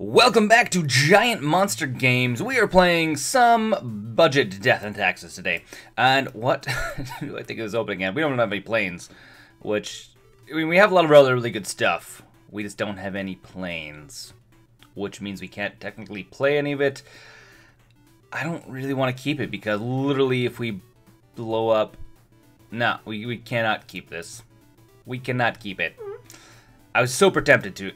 Welcome back to Giant Monster Games. We are playing some budget Death and Taxes today. And what do I think of this opening again? We don't have any planes, which, I mean, we have a lot of other really good stuff. We just don't have any planes, which means we can't technically play any of it. I don't really want to keep it because literally if we blow up... No, we cannot keep this. We cannot keep it. I was super tempted to,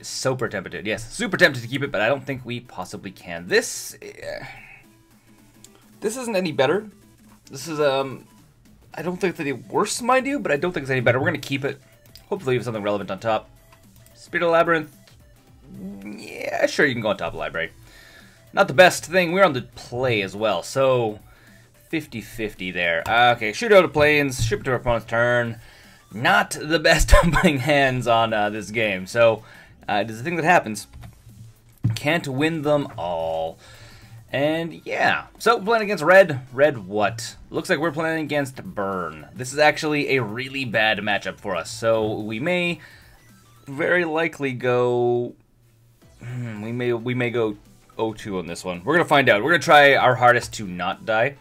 yes, super tempted to keep it, but I don't think we possibly can. This isn't any better. This is, I don't think it's any worse, mind you, but I don't think it's any better. We're going to keep it. Hopefully we have something relevant on top. Spirit of Labyrinth, yeah, sure, you can go on top of the library. Not the best thing. We're on the play as well, so 50-50 there. Okay, shoot out of planes, shoot to our opponent's turn. Not the best putting hands on this game, so there's a thing that happens. Can't win them all. And yeah, so playing against red. Red what? Looks like we're playing against Burn. This is actually a really bad matchup for us, so we may very likely go... We may go 0-2 on this one. We're going to find out. We're going to try our hardest to not die.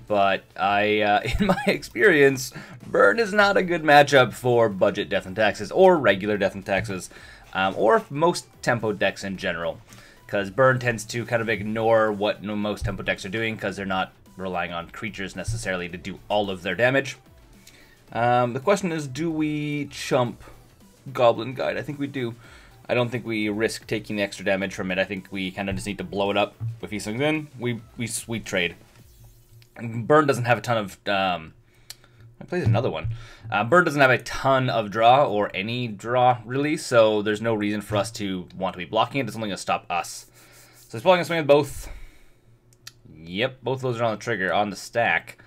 But in my experience, Burn is not a good matchup for budget Death and Taxes, or regular Death and Taxes, or most tempo decks in general. Because Burn tends to kind of ignore what most tempo decks are doing, because they're not relying on creatures necessarily to do all of their damage. The question is, do we chump Goblin Guide? I think we do. I don't think we risk taking the extra damage from it. I think we kind of just need to blow it up. If he swings in, we trade. Burn doesn't have a ton of... I played another one. Burn doesn't have a ton of draw, or any draw, really, so there's no reason for us to want to be blocking it. It's only going to stop us. So he's probably going to swing with both. Yep, both of those are on the trigger, on the stack.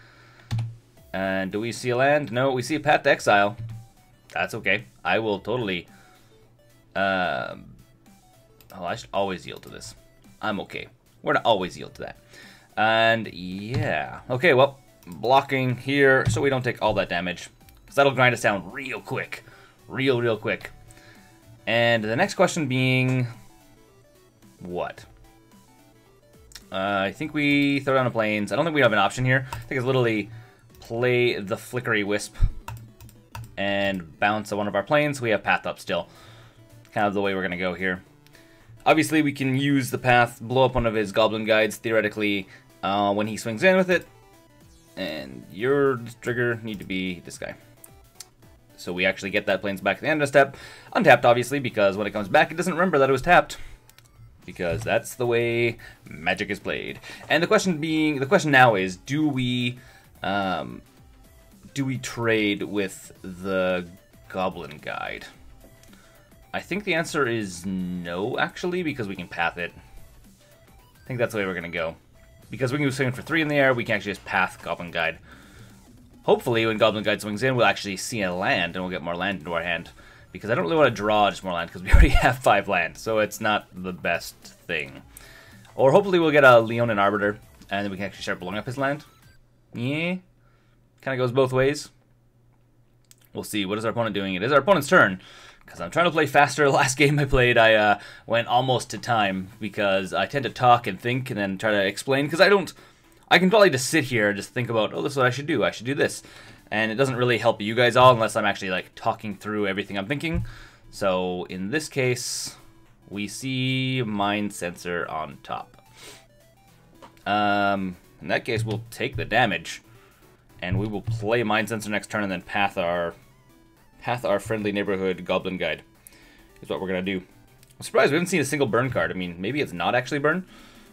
And do we see a land? No, we see a path to Exile. That's okay. I will totally... Oh, I should always yield to this. I'm okay. We're going to always yield to that. And yeah, okay, well, blocking here so we don't take all that damage, because that'll grind us down real quick, real quick. And the next question being, what? I think we throw down the planes. I don't think we have an option here. I think it's literally play the Flickerwisp and bounce on one of our planes. We have path up still, kind of the way we're gonna go here. Obviously, we can use the path, blow up one of his Goblin Guides, theoretically, when he swings in with it. And your trigger need to be this guy. So we actually get that planes back at the end of the step. Untapped, obviously, because when it comes back, it doesn't remember that it was tapped. Because that's the way Magic is played. And the question now is, do we trade with the Goblin Guide? I think the answer is no, actually, because we can path it. I think that's the way we're going to go. Because we can swing for 3 in the air, we can actually just path Goblin Guide. Hopefully, when Goblin Guide swings in, we'll actually see a land, and we'll get more land into our hand. Because I don't really want to draw just more land, because we already have 5 land, so it's not the best thing. Or hopefully we'll get a Leonin Arbiter, and then we can actually start blowing up his land. Yeah. Kind of goes both ways. We'll see. What is our opponent doing? It is our opponent's turn. Because I'm trying to play faster. Last game I played, I went almost to time because I tend to talk and think and then try to explain. Because I can probably just sit here and just think about, oh, this is what I should do. I should do this. And it doesn't really help you guys all unless I'm actually like talking through everything I'm thinking. So in this case, we see Mindcensor on top. In that case, we'll take the damage. And we will play Mindcensor next turn and then path our friendly neighborhood Goblin Guide is what we're going to do. I'm surprised we haven't seen a single burn card. I mean, maybe it's not actually burn.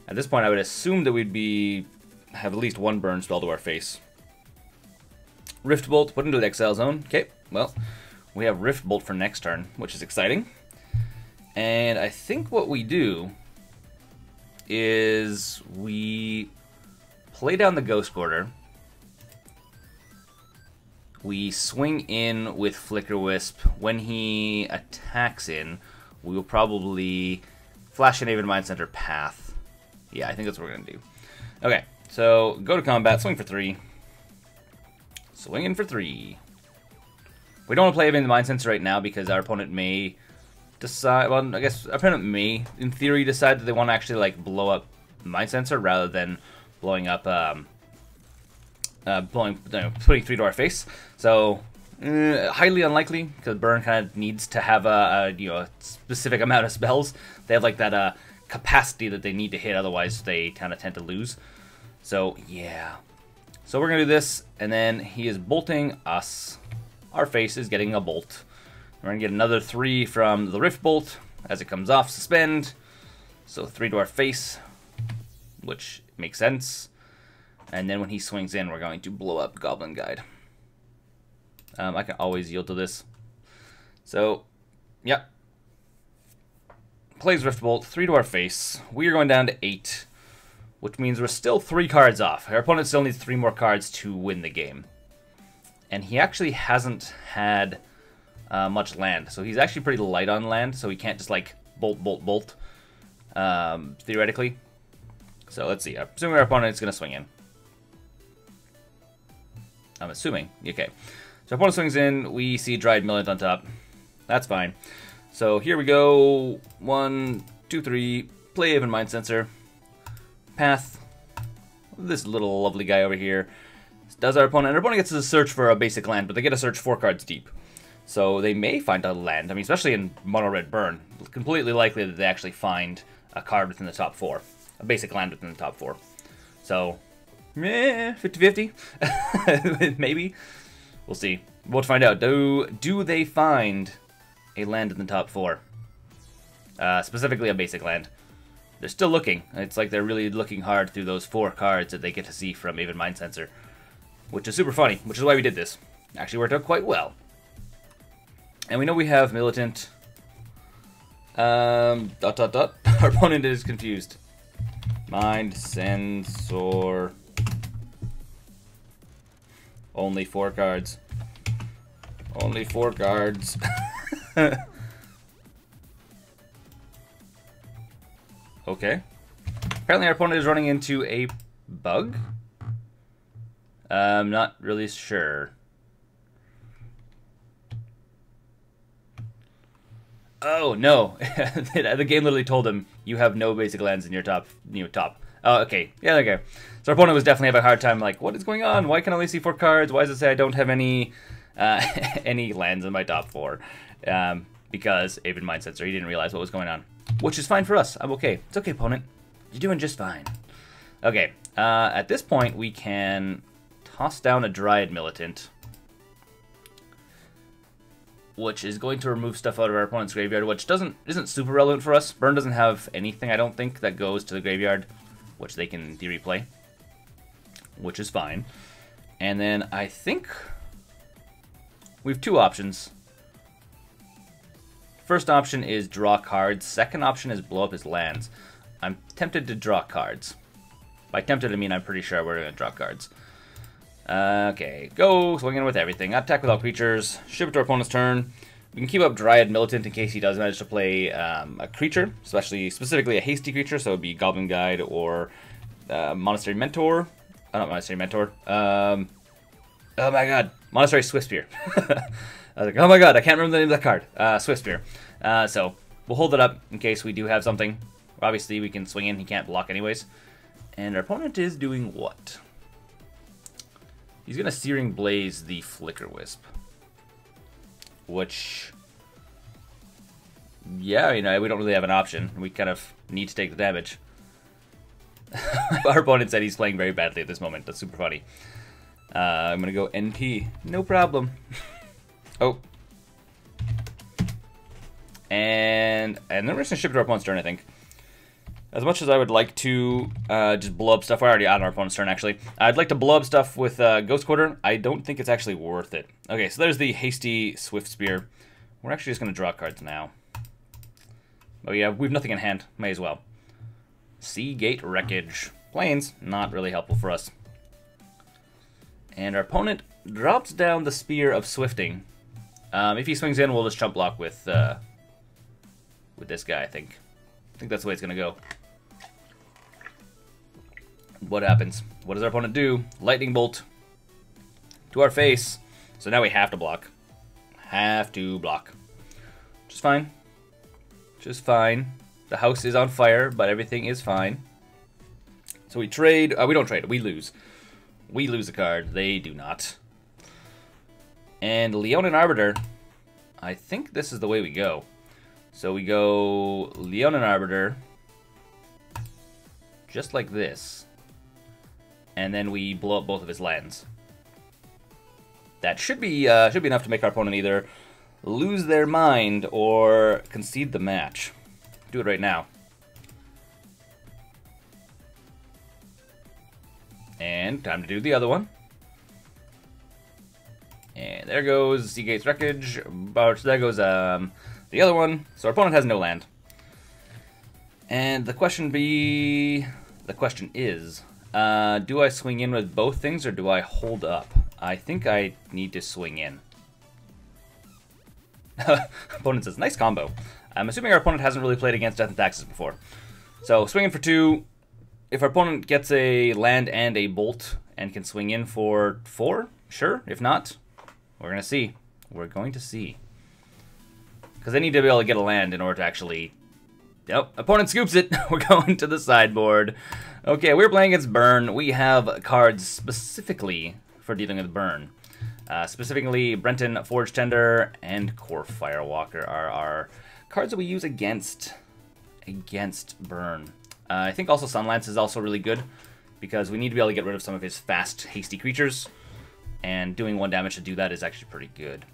At this point, I would assume that we'd have at least one burn spell to our face. Rift Bolt, put into the Exile zone. Okay, well, we have Rift Bolt for next turn, which is exciting. And I think what we do is we play down the Ghost Quarter. We swing in with Flickerwisp. When he attacks in, we will probably flash an Aven Mindcensor path. Yeah, I think that's what we're going to do. Okay, so go to combat, swing for 3. Swing in for 3. We don't want to play Aven Mindcensor right now because our opponent may decide... Well, I guess our opponent may, in theory, decide that they want to actually, like, blow up Mindcensor rather than blowing up... putting 3 to our face. So, highly unlikely, because Burn kind of needs to have a specific amount of spells. They have, like, that capacity that they need to hit, otherwise they kind of tend to lose. So, yeah. So we're going to do this, and then he is bolting us. Our face is getting a bolt. We're going to get another 3 from the Rift Bolt as it comes off, suspend. So 3 to our face, which makes sense. And then when he swings in, we're going to blow up Goblin Guide. I can always yield to this. So, yep. Plays Rift Bolt, 3 to our face. We are going down to 8, which means we're still 3 cards off. Our opponent still needs 3 more cards to win the game. And he actually hasn't had much land. So he's actually pretty light on land, so he can't just, like, bolt, theoretically. So let's see. Assuming our opponent is going to swing in. I'm assuming. Okay. So our opponent swings in. We see Dryad Militant on top. That's fine. So here we go. 1, 2, 3. Play Aven Mindcensor. Path. This little lovely guy over here. Does our opponent. Our opponent gets to search for a basic land, but they get to search 4 cards deep. So they may find a land. I mean, especially in Mono Red Burn. Completely likely that they actually find a card within the top 4. A basic land within the top 4. So, 50-50? Maybe. We'll see. We'll find out. Do they find a land in the top 4? Specifically a basic land. They're still looking. It's like they're really looking hard through those 4 cards that they get to see from Aven Mindcensor. Which is super funny, which is why we did this. Actually worked out quite well. And we know we have Militant. Our opponent is confused. Mindcensor. Only 4 cards. Only 4 cards. Okay. Apparently our opponent is running into a bug. I'm not really sure. Oh, no. The game literally told him, you have no basic lands in your top. Oh, okay. Yeah, okay. So our opponent was definitely having a hard time, like, what is going on? Why can I only see 4 cards? Why does it say I don't have any any lands in my top 4? Because Aven Mindcensor, he didn't realize what was going on. Which is fine for us. I'm okay. It's okay, opponent. You're doing just fine. Okay. At this point, we can toss down a Dryad Militant, which is going to remove stuff out of our opponent's graveyard, which isn't super relevant for us. Burn doesn't have anything, I don't think, that goes to the graveyard, which they can in theory play, which is fine. And then I think we have 2 options. First option is draw cards. Second option is blow up his lands. I'm tempted to draw cards. By tempted, I mean I'm pretty sure we're going to draw cards. Okay, go swinging with everything. Attack with all creatures. Ship it to our opponent's turn. We can keep up Dryad Militant in case he does manage to play a creature, specifically a hasty creature, so it would be Goblin Guide or Monastery Mentor. Not Monastery Mentor. Oh my god, Monastery Swiftspear. I was like, oh my god, I can't remember the name of that card. Swiftspear. So we'll hold it up in case we do have something. Obviously, we can swing in. He can't block anyways. And our opponent is doing what? He's going to Searing Blaze the Flickerwisp. Which, yeah, you know, we don't really have an option. We kind of need to take the damage. Our opponent said he's playing very badly at this moment. That's super funny. I'm going to go NP. No problem. Oh. And then we're just going to ship it to our opponent's turn, I think. As much as I would like to just blow up stuff, we're already on our opponent's turn, actually. I'd like to blow up stuff with Ghost Quarter. I don't think it's actually worth it. Okay, so there's the Hasty Swiftspear. We're actually just going to draw cards now. Oh yeah, we have nothing in hand. May as well. Sea Gate Wreckage. Plains, not really helpful for us. And our opponent drops down the Spear of Swifting. If he swings in, we'll just chump block with this guy, I think. I think that's the way it's going to go. What happens? What does our opponent do? Lightning Bolt to our face. So now we have to block. Have to block. Which is fine. which is fine. The house is on fire, but everything is fine. So we trade. We don't trade. We lose. We lose a card. They do not. And Leonin Arbiter. I think this is the way we go. So we go Leonin Arbiter. Just like this. And then we blow up both of his lands. That should be enough to make our opponent either lose their mind or concede the match. Do it right now. And time to do the other one. And there goes Sea Gate Wreckage. But there goes the other one. So our opponent has no land. And the question is, do I swing in with both things or do I hold up? I think I need to swing in. Opponent says, nice combo. I'm assuming our opponent hasn't really played against Death and Taxes before. So swinging for 2. If our opponent gets a land and a bolt and can swing in for 4, sure. If not, we're going to see. We're going to see. Because they need to be able to get a land in order to actually... Yep, opponent scoops it. We're going to the sideboard. Okay, we're playing against Burn. We have cards specifically for dealing with Burn. Specifically, Burrenton Forge-Tender and Kor Firewalker are our cards that we use against Burn. I think also Sunlance is also really good because we need to be able to get rid of some of his fast, hasty creatures, and doing 1 damage to do that is actually pretty good.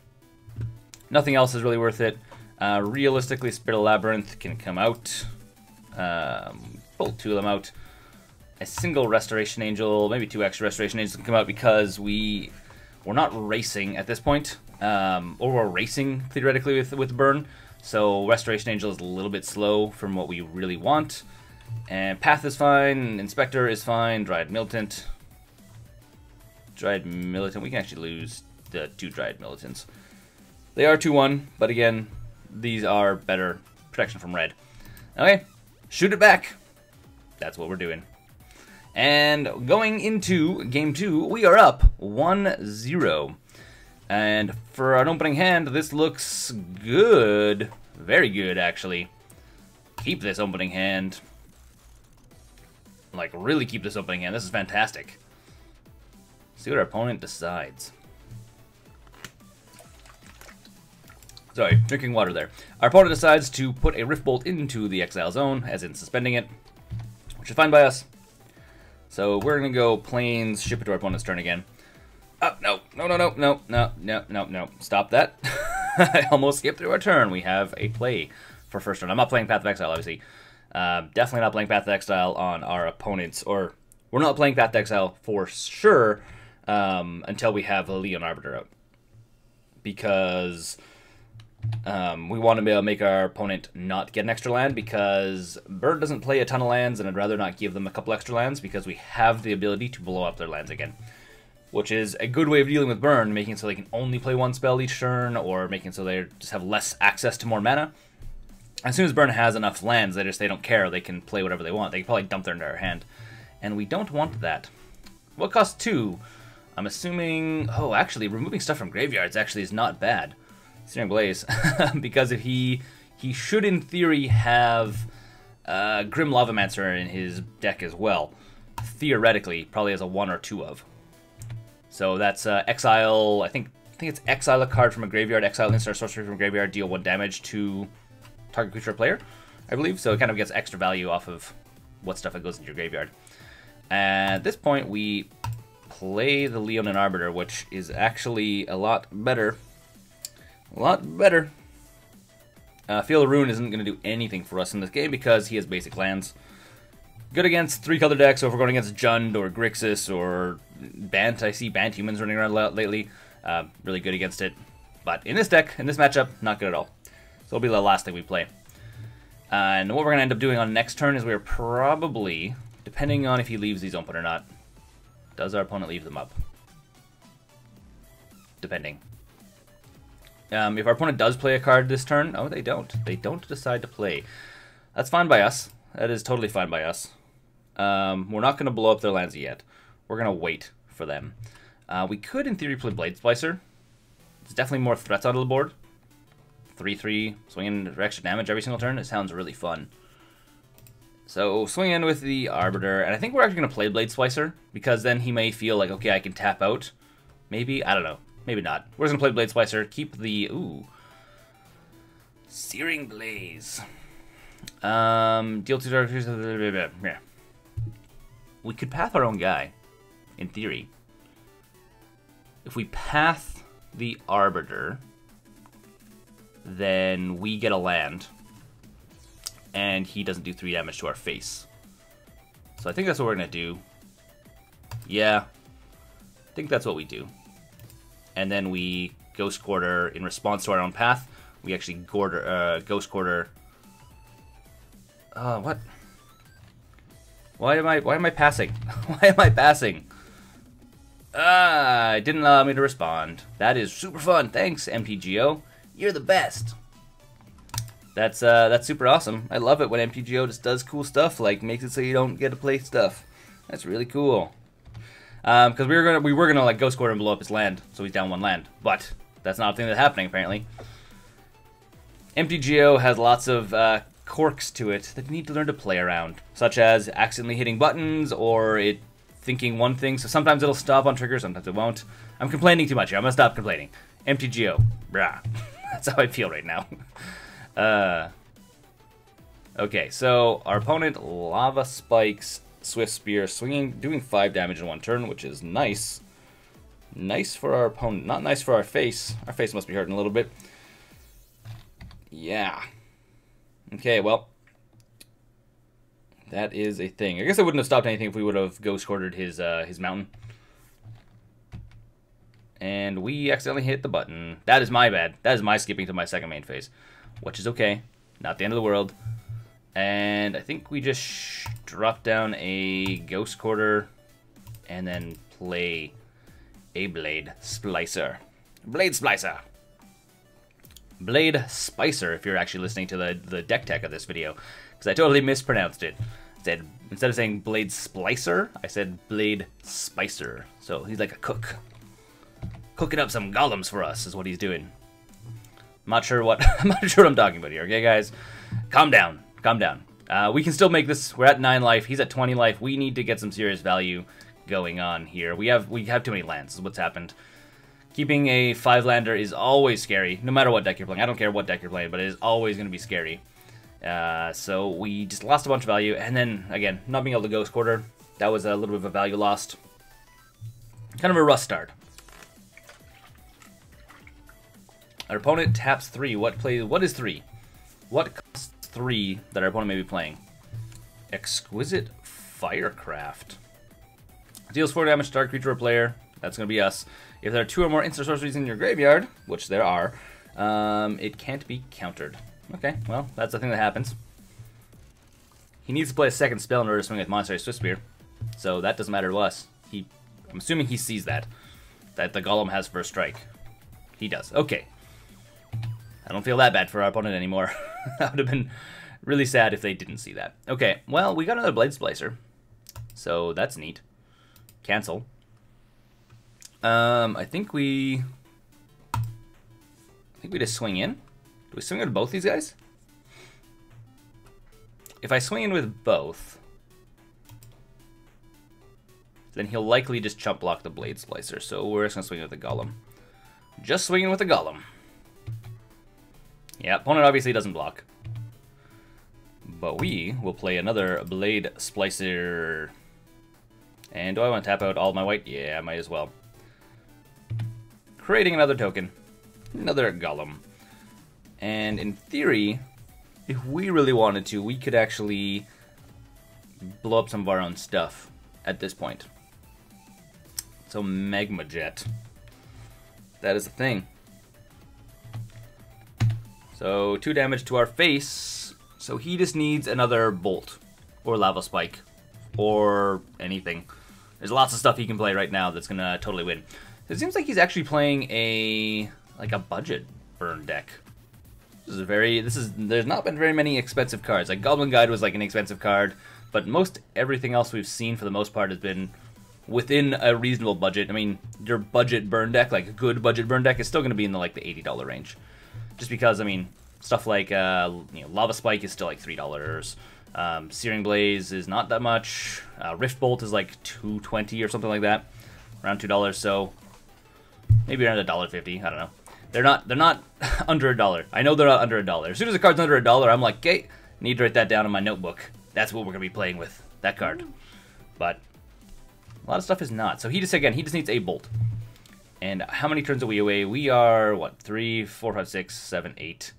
Nothing else is really worth it. Realistically, Spirit of Labyrinth can come out. Pull 2 of them out. A single Restoration Angel, maybe 2 extra Restoration Angels can come out because we're not racing at this point. Or we're racing, theoretically, with Burn. So Restoration Angel is a little bit slow from what we really want. And Path is fine, Inspector is fine, Dryad Militant. Dryad Militant, we can actually lose the 2 Dryad Militants. They are 2-1, but again, these are better protection from red. Okay, shoot it back. That's what we're doing. And going into Game 2, we are up 1-0. And for an opening hand, this looks good. Very good, actually. Keep this opening hand. Like, really keep this opening hand. This is fantastic. See what our opponent decides. Sorry, drinking water there. Our opponent decides to put a Rift Bolt into the Exile zone, as in suspending it, which is fine by us. So we're going to go Plains, ship it to our opponent's turn again. No. Stop that. I almost skipped through our turn. We have a play for first turn. I'm not playing Path of Exile, obviously. Definitely not playing Path of Exile on our opponents, or we're not playing Path of Exile for sure until we have a Leonin Arbiter out. Because we want to be able to make our opponent not get an extra land, because Bird doesn't play a ton of lands, and I'd rather not give them a couple extra lands because we have the ability to blow up their lands again. Which is a good way of dealing with Burn, making it so they can only play 1 spell each turn, or making it so they just have less access to more mana. As soon as Burn has enough lands, they don't care. They can play whatever they want. They can probably dump their entire hand. And we don't want that. What costs 2? I'm assuming... Oh, actually, removing stuff from graveyards actually is not bad. Searing Blaze. Because if he should, in theory, have Grim Lavamancer in his deck as well. Theoretically, probably has a 1 or 2 of. So that's Exile... I think it's Exile a card from a graveyard. Exile instant sorcery from a graveyard. Deal 1 damage to... target creature or player, I believe. So it kind of gets extra value off of what stuff that goes into your graveyard. At this point, we play the Leonin Arbiter, which is actually a lot better. A lot better. Feel the Ruin isn't going to do anything for us in this game because he has basic lands. Good against 3-color decks, so if we're going against Jund or Grixis or Bant, I see Bant humans running around lately. Really good against it. But in this deck, in this matchup, not good at all. So it'll be the last thing we play. And what we're going to end up doing on next turn is we're probably, depending on if he leaves these open or not, does our opponent leave them up? Depending. If our opponent does play a card this turn, oh, they don't. They don't decide to play. That's fine by us. That is totally fine by us. We're not going to blow up their lands yet. We're going to wait for them. We could, in theory, play Blade Splicer. There's definitely more threats onto the board. 3/3, swinging for extra damage every single turn. It sounds really fun. So swing in with the Arbiter, and I think we're actually going to play Blade Splicer, because then he may feel like, okay, I can tap out. Maybe? I don't know. Maybe not. We're just going to play Blade Splicer, keep the... Ooh. Searing Blaze. Deal 2 dark... Yeah. We could path our own guy, in theory. If we path the Arbiter, then we get a land, and he doesn't do 3 damage to our face. So I think that's what we're going to do. Yeah, I think that's what we do. And then we Ghost Quarter in response to our own path. We actually Ghost Quarter. What? Why am I passing? Why am I passing? It didn't allow me to respond. That is super fun. Thanks, MTGO. You're the best. That's super awesome. I love it when MTGO just does cool stuff, like makes it so you don't get to play stuff. That's really cool. Because we were gonna like Ghost Quarter and blow up his land, so he's down 1 land. But that's not a thing that's happening apparently. MTGO has lots of quirks to it that you need to learn to play around, such as accidentally hitting buttons or it thinking one thing. So sometimes it'll stop on trigger, sometimes it won't. I'm complaining too much here. I'm gonna stop complaining. MTGO, brah. That's how I feel right now. Okay, so our opponent Lava Spikes Swift Spear, swinging, doing 5 damage in 1 turn, which is nice. Nice for our opponent, not nice for our face. Our face must be hurting a little bit. Yeah. Okay, well, that is a thing. I guess I wouldn't have stopped anything if we would have Ghost Quartered his mountain. And we accidentally hit the button. That is my bad. That is my skipping to my second main phase, which is okay. Not the end of the world. And I think we just drop down a Ghost Quarter and then play a Blade Splicer. Blade Splicer. Blade Spicer, if you're actually listening to the deck tech of this video, because I totally mispronounced it. Instead of saying Blade Splicer, I said Blade Spicer. So he's like a cook. Cooking up some golems for us is what he's doing. I'm not sure what I'm talking about here. Okay, guys, calm down, calm down. We can still make this. We're at 9 life. He's at 20 life. We need to get some serious value going on here. We have too many lands. Is what's happened. Keeping a 5-lander is always scary, no matter what deck you're playing. I don't care what deck you're playing, but it is always going to be scary. So we just lost a bunch of value, and then again, not being able to Ghost Quarter, that was a little bit of a value lost. Kind of a rough start. Our opponent taps 3. What is 3? What costs 3 that our opponent may be playing? Exquisite Firecraft. Deals 4 damage to target creature or player. That's going to be us. If there are 2 or more instant sorceries in your graveyard, which there are, it can't be countered. Okay, well, that's the thing that happens. He needs to play a second spell in order to swing with Monastery Swift Spear, so that doesn't matter to us. I'm assuming he sees that the Golem has first strike. He does. Okay. I don't feel that bad for our opponent anymore. That would have been really sad if they didn't see that. Okay, well, we got another Blade Splicer, so that's neat. Cancel. I think we just swing in. Do we swing in with both these guys? If I swing in with both, then he'll likely just chump block the Blade Splicer. So we're just gonna swing with the Golem. Just swinging with the Golem. Yeah, opponent obviously doesn't block. But we will play another Blade Splicer. And do I want to tap out all of my white? Yeah, I might as well. Creating another token. Another Golem. And in theory, if we really wanted to, we could actually blow up some of our own stuff at this point. So Magma Jet. That is the thing. So 2 damage to our face. So he just needs another Bolt. Or Lava Spike. Or anything. There's lots of stuff he can play right now that's going to totally win. It seems like he's actually playing a budget burn deck. There's not been very many expensive cards. Like Goblin Guide was like an expensive card, but most everything else we've seen for the most part has been within a reasonable budget. I mean, your budget burn deck, like a good budget burn deck, is still going to be in the $80 range. just because, I mean, stuff like Lava Spike is still like $3. Searing Blaze is not that much. Rift Bolt is like $2.20 or something like that, around $2. So maybe around $1.50. I don't know. They're not under $1. I know they're not under $1. As soon as the card's under $1, I'm like, okay, need to write that down in my notebook. That's what we're gonna be playing with, that card. But a lot of stuff is not. So he just needs a Bolt. And how many turns are we away? We are what? 3, 4, 5, 6, 7, 8.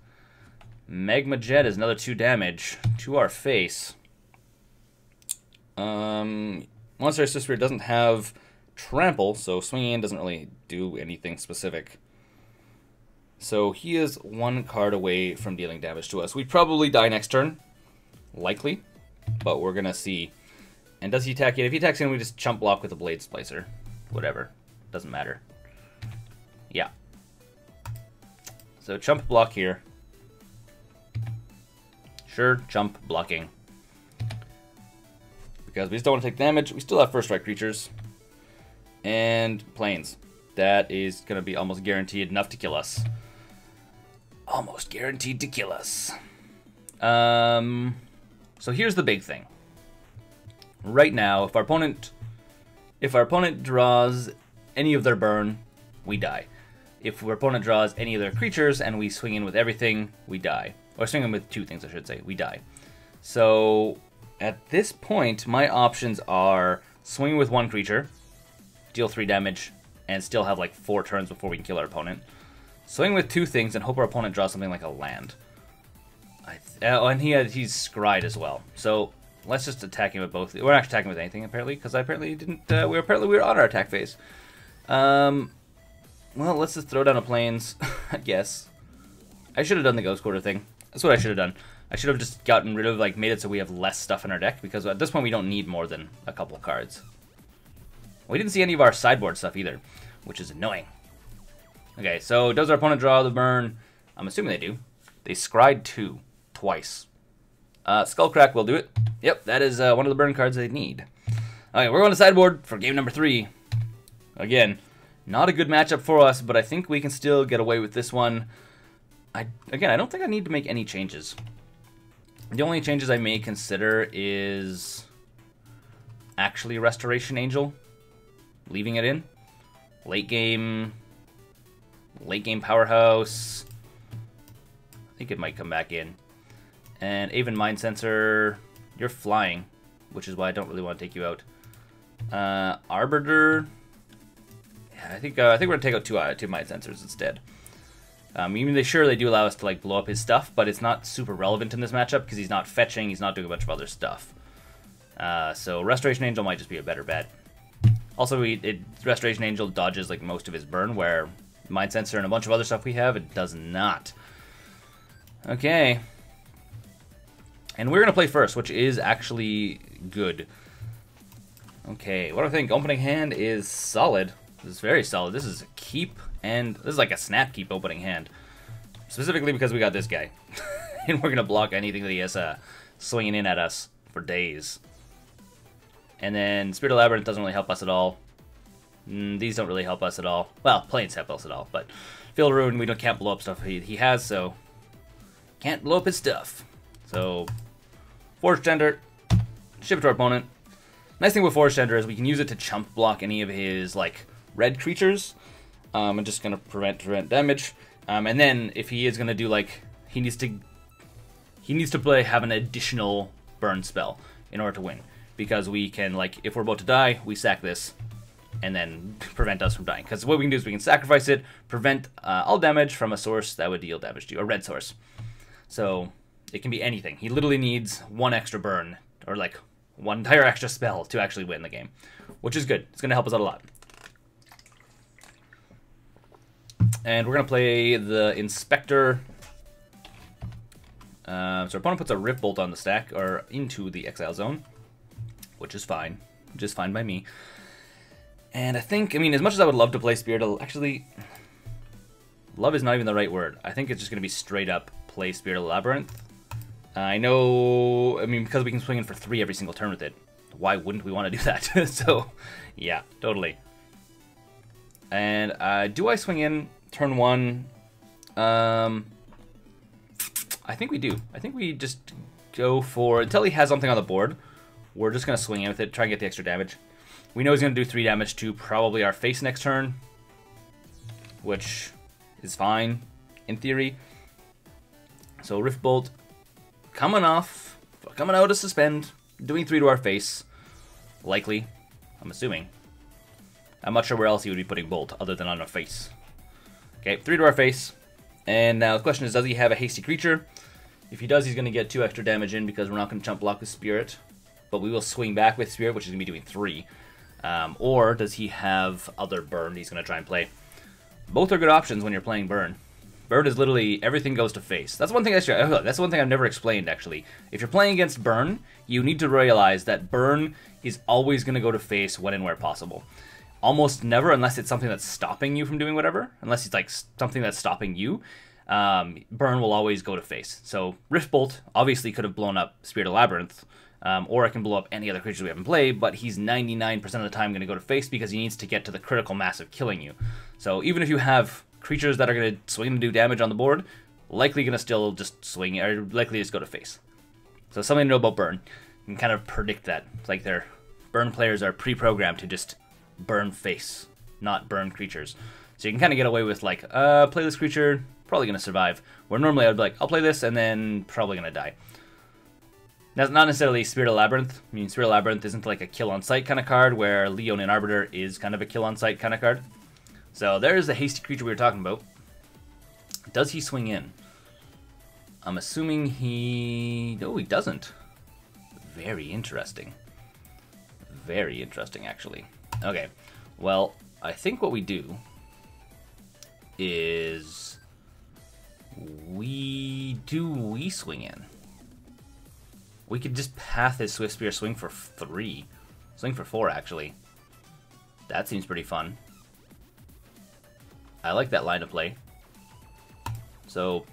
Magma Jet is another 2 damage to our face. Monster Sister doesn't have Trample, so swinging in doesn't really do anything specific. So he is 1 card away from dealing damage to us. We probably die next turn, likely, but we're gonna see. And does he attack in? If he attacks in, we just chump block with a Blade Splicer. Whatever, doesn't matter. Yeah. So chump block here. Sure, chump blocking. Because we just don't want to take damage. We still have first strike creatures. And planes. That is going to be almost guaranteed enough to kill us. Almost guaranteed to kill us. So here's the big thing. Right now, if our opponent draws any of their burn, we die. If our opponent draws any of their creatures and we swing in with everything, we die. Or swing in with 2 things, I should say. We die. So at this point, my options are swing with 1 creature, deal 3 damage, and still have like 4 turns before we can kill our opponent. Swing with 2 things and hope our opponent draws something like a land. And he's scryed as well. So let's just attack him with both. We're not attacking with anything apparently, because I apparently didn't. We were on our attack phase. Well, let's just throw down a plains, I guess. I should have done the Ghost Quarter thing. That's what I should have done. I should have just gotten rid of, like, made it so we have less stuff in our deck, because at this point we don't need more than a couple cards. We didn't see any of our sideboard stuff either, which is annoying. Okay, so does our opponent draw the burn? I'm assuming they do. They scryed 2 twice. Skullcrack will do it. Yep, that is one of the burn cards they need. Okay, we're going to sideboard for game number 3. Again, not a good matchup for us, but I think we can still get away with this one. Again, I don't think I need to make any changes. The only changes I may consider is actually Restoration Angel, leaving it in. Late game Powerhouse. I think it might come back in. And Aven Mindcensor, you're flying, which is why I don't really want to take you out. Arbiter, yeah, I think we're gonna take out two Mindcensors instead. Even they do allow us to like blow up his stuff, but it's not super relevant in this matchup because he's not fetching, he's not doing a bunch of other stuff. So Restoration Angel might just be a better bet. Also, Restoration Angel dodges like most of his burn, where Mindcensor and a bunch of other stuff we have, it does not. Okay. And we're going to play first, which is actually good. Okay, what do I think? Opening hand is solid. This is very solid. This is a keep, and this is like a snap keep opening hand. Specifically because we got this guy. And we're going to block anything that he has swinging in at us for days. And then Spirit of Labyrinth doesn't really help us at all. These don't really help us at all. Well, planes help us at all, but Field Ruin, we can't blow up stuff he has, so can't blow up his stuff. So Forge-Tender, ship it to our opponent. Nice thing with Forge-Tender is we can use it to chump block any of his like red creatures. And just gonna prevent damage. And then if he is gonna do like he needs to have an additional burn spell in order to win. Because we can, like, if we're about to die, we sack this, and then prevent us from dying. Because what we can do is we can sacrifice it, prevent all damage from a source that would deal damage to you, a red source. So it can be anything. He literally needs one extra burn, or like one entire extra spell to actually win the game, which is good. It's going to help us out a lot. And we're going to play the Inspector. So our opponent puts a Rift Bolt on the stack, or into the Exile zone. Which is fine by me. And I think, I mean, as much as I would love to play Spirit, actually, love is not even the right word. I think it's just going to be straight up play Spirit of the Labyrinth. I know, I mean, because we can swing in for 3 every single turn with it. Why wouldn't we want to do that? So, yeah, totally. And do I swing in turn 1? I think we do. I think we just go for, until he has something on the board, we're just going to swing in with it, try and get the extra damage. We know he's going to do 3 damage to probably our face next turn, which is fine, in theory. So Rift Bolt, coming out of suspend, doing 3 to our face, likely, I'm assuming. I'm not sure where else he would be putting Bolt, other than on our face. Okay, 3 to our face. And now the question is, does he have a hasty creature? If he does, he's going to get 2 extra damage in because we're not going to chump block with Spirit. But we will swing back with Spirit, which is going to be doing 3. Or does he have other burn he's going to try and play? Both are good options when you're playing burn. Burn is literally everything goes to face. That's one thing I've never explained, actually. If you're playing against burn, you need to realize that burn is always going to go to face when and where possible. Almost never, unless it's something that's stopping you from doing whatever. Unless it's like something that's stopping you, burn will always go to face. So Rift Bolt obviously could have blown up Spirit of Labyrinth, or it can blow up any other creatures we haven't played, but he's 99% of the time going to go to face because he needs to get to the critical mass of killing you. So even if you have creatures that are going to swing and do damage on the board, likely going to still just swing, or likely just go to face. So something to know about burn. You can kind of predict that. It's like their burn players are pre-programmed to just burn face, not burn creatures. So you can kind of get away with like, play this creature, probably going to survive. Where normally I would be like, I'll play this and then probably going to die. That's not necessarily Spirit of Labyrinth. I mean, Spirit of Labyrinth isn't like a kill on sight kind of card, where Leonin Arbiter is kind of a kill on sight kind of card. So there's the hasty creature we were talking about. Does he swing in? I'm assuming he... No, he doesn't. Very interesting. Very interesting, actually. Okay, well, I think what we do is we swing in. We could just path his Swift Spear, swing for 3. Swing for 4, actually. That seems pretty fun. I like that line of play. So,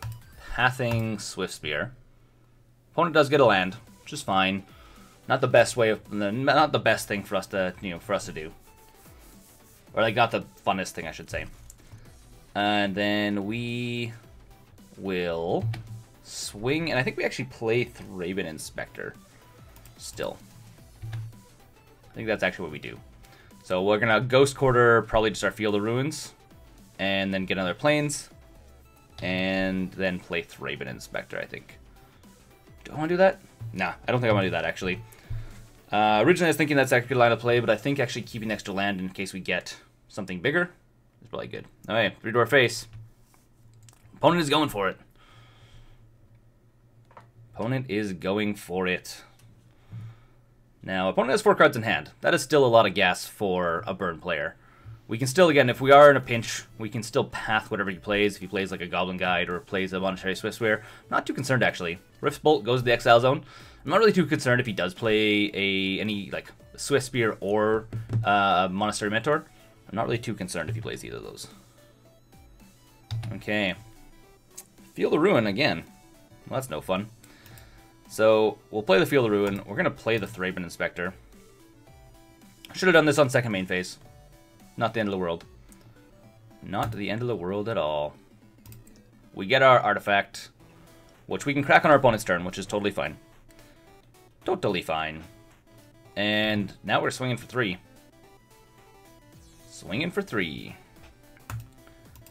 pathing Swift Spear. Opponent does get a land, which is fine. Not the best way of, not the best thing for us to, do. Or like not the funnest thing, I should say. And then we will swing, and I think we actually play Thraben Inspector still. I think that's actually what we do. So we're gonna Ghost Quarter, probably just our Field of Ruins, and then get another Plains, and then play Thraben Inspector, I think. Do I want to do that? Nah, I don't think I want to do that, actually. Originally I was thinking that's actually a good line of play, but I think actually keeping extra land in case we get something bigger is probably good. Alright, 3 to our face. Opponent is going for it. Opponent is going for it. Now, opponent has 4 cards in hand. That is still a lot of gas for a burn player. We can still, again, if we are in a pinch, we can still path whatever he plays. If he plays like a Goblin Guide or plays a Monetary Swift Spear. Not too concerned, actually. Rift Bolt goes to the Exile Zone. I'm not really too concerned if he does play any like Swift Spear or Monastery Mentor. I'm not really too concerned if he plays either of those. Okay. Field of Ruin again. Well, that's no fun. So, we'll play the Field of Ruin. We're going to play the Thraben Inspector. Should have done this on second main phase. Not the end of the world. Not the end of the world at all. We get our artifact, which we can crack on our opponent's turn, which is totally fine. Totally fine. And now we're swinging for 3. Swinging for 3.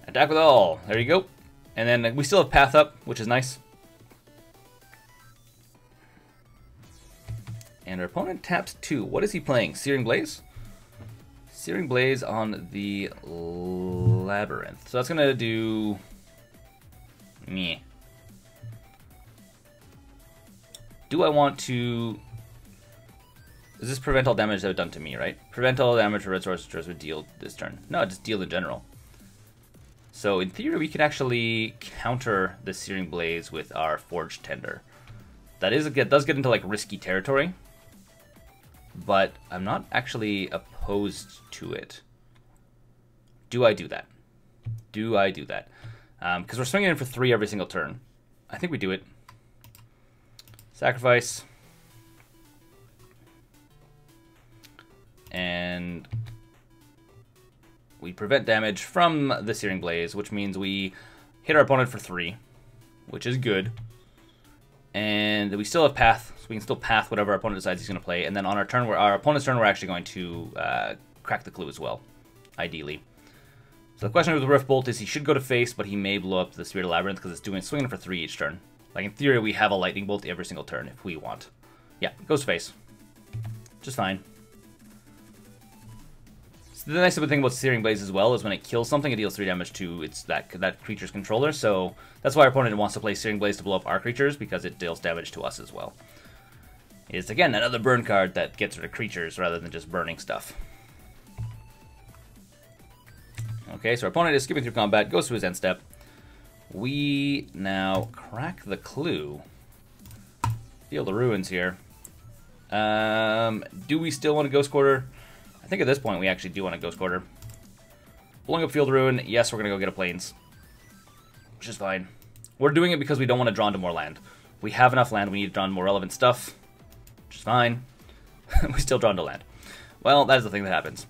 Attack with all. There you go. And then we still have Path Up, which is nice. And our opponent taps 2. What is he playing? Searing Blaze? Searing Blaze on the Labyrinth. So that's going to do... Meh. Do I want to... Does this prevent all damage that was done to me, right? Prevent all damage for red sorcerers would deal this turn. No, just deal in general. So in theory, we could actually counter the Searing Blaze with our Forge-Tender. That does get into like risky territory, but I'm not actually opposed to it. Do I do that? Do I do that? Because we're swinging in for 3 every single turn. I think we do it. Sacrifice. And we prevent damage from the Searing Blaze, which means we hit our opponent for 3, which is good. And we still have path, so we can still path whatever our opponent decides he's going to play. And then on our turn, our opponent's turn, we're actually going to crack the clue as well, ideally. So the question with the Rift Bolt is he should go to face, but he may blow up the Spirit of Labyrinth because it's swinging for 3 each turn. Like, in theory, we have a Lightning Bolt every single turn if we want. Yeah, it goes to face. Just fine. So the nice thing about Searing Blaze as well is when it kills something, it deals 3 damage to that creature's controller. So that's why our opponent wants to play Searing Blaze to blow up our creatures, because it deals damage to us as well. It's, again, another burn card that gets rid of creatures rather than just burning stuff. Okay, so our opponent is skipping through combat, goes to his end step. We now crack the clue. Feel the ruins here. Do we still want a Ghost Quarter? I think at this point we actually do want a Ghost Quarter. Blowing up Field Ruin, yes, we're going to go get a Plains. Which is fine. We're doing it because we don't want to draw into more land. We have enough land, we need to draw into more relevant stuff. Which is fine. We still draw into land. Well, that is the thing that happens.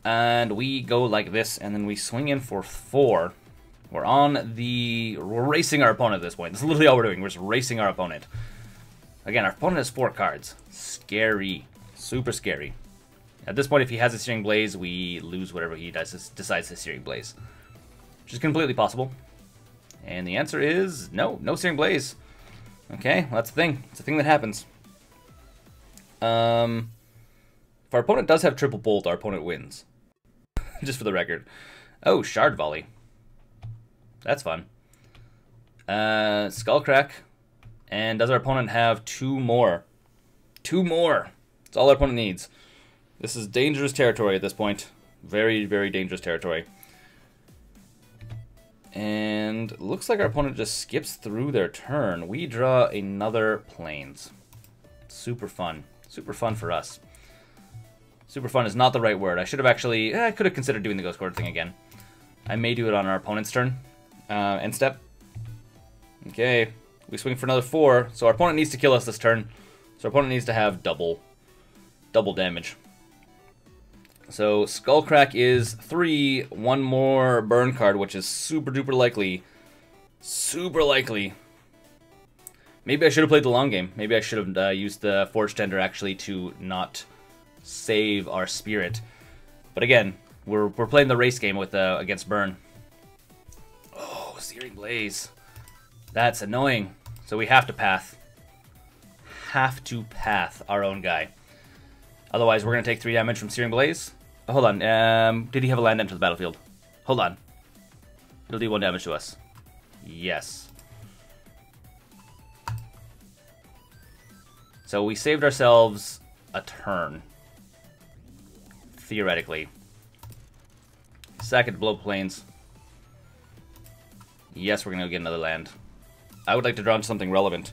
And we go like this, and then we swing in for 4. We're racing our opponent at this point. This is literally all we're doing. We're just racing our opponent. Again, our opponent has 4 cards. Scary. Super scary. At this point, if he has a Searing Blaze, we lose whatever he decides to Searing Blaze. Which is completely possible. And the answer is no. No Searing Blaze. Okay, well, that's the thing. It's a thing that happens. If our opponent does have Triple Bolt, our opponent wins. Just for the record. Oh, Shard Volley. That's fun. Skullcrack. And does our opponent have 2 more? 2 more! That's all our opponent needs. This is dangerous territory at this point. Very, very dangerous territory. And looks like our opponent just skips through their turn. We draw another Plains. Super fun. Super fun for us. Super fun is not the right word. I should have actually... I could have considered doing the Ghost Quarter thing again. I may do it on our opponent's turn. End step. Okay. We swing for another 4. So our opponent needs to kill us this turn. So our opponent needs to have double damage. So Skullcrack is 3. 1 more burn card, which is super duper likely. Super likely. Maybe I should have played the long game. Maybe I should have used the Forge-Tender actually to not save our spirit. But again, we're playing the race game with against burn. Oh, Searing Blaze. That's annoying. So we have to path. Have to path our own guy. Otherwise, we're going to take 3 damage from Searing Blaze. Oh, hold on. Did he have a land enter the battlefield? Hold on. It'll do 1 damage to us. Yes. So we saved ourselves a turn. Theoretically. Second, blow Plains. Yes, we're going to get another land. I would like to draw into something relevant.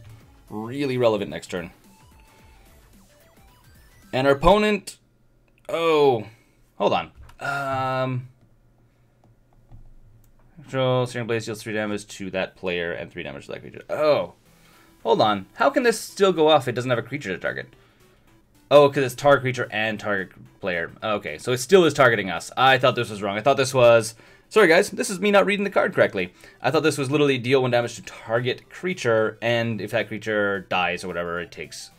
Really relevant next turn. And our opponent... Oh. Hold on. Control, Searing Blaze deals 3 damage to that player and 3 damage to that creature. Oh. Hold on. How can this still go off if it doesn't have a creature to target? Oh, because it's target creature and target player. Okay, so it still is targeting us. I thought this was wrong. I thought this was... Sorry, guys. This is me not reading the card correctly. I thought this was literally deal 1 damage to target creature, and if that creature dies or whatever, it takes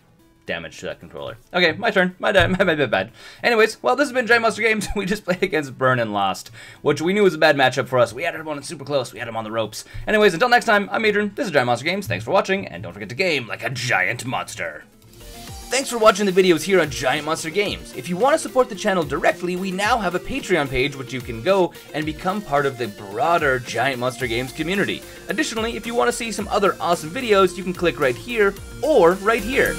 damage to that controller. Okay, my turn. My bad. Anyways, well, this has been Giant Monster Games. We just played against Burn and lost, which we knew was a bad matchup for us. We had our opponent super close. We had him on the ropes. Anyways, until next time, I'm Adrian. This is Giant Monster Games. Thanks for watching, and don't forget to game like a giant monster. Thanks for watching the videos here on Giant Monster Games. If you want to support the channel directly, we now have a Patreon page which you can go and become part of the broader Giant Monster Games community. Additionally, if you want to see some other awesome videos, you can click right here or right here.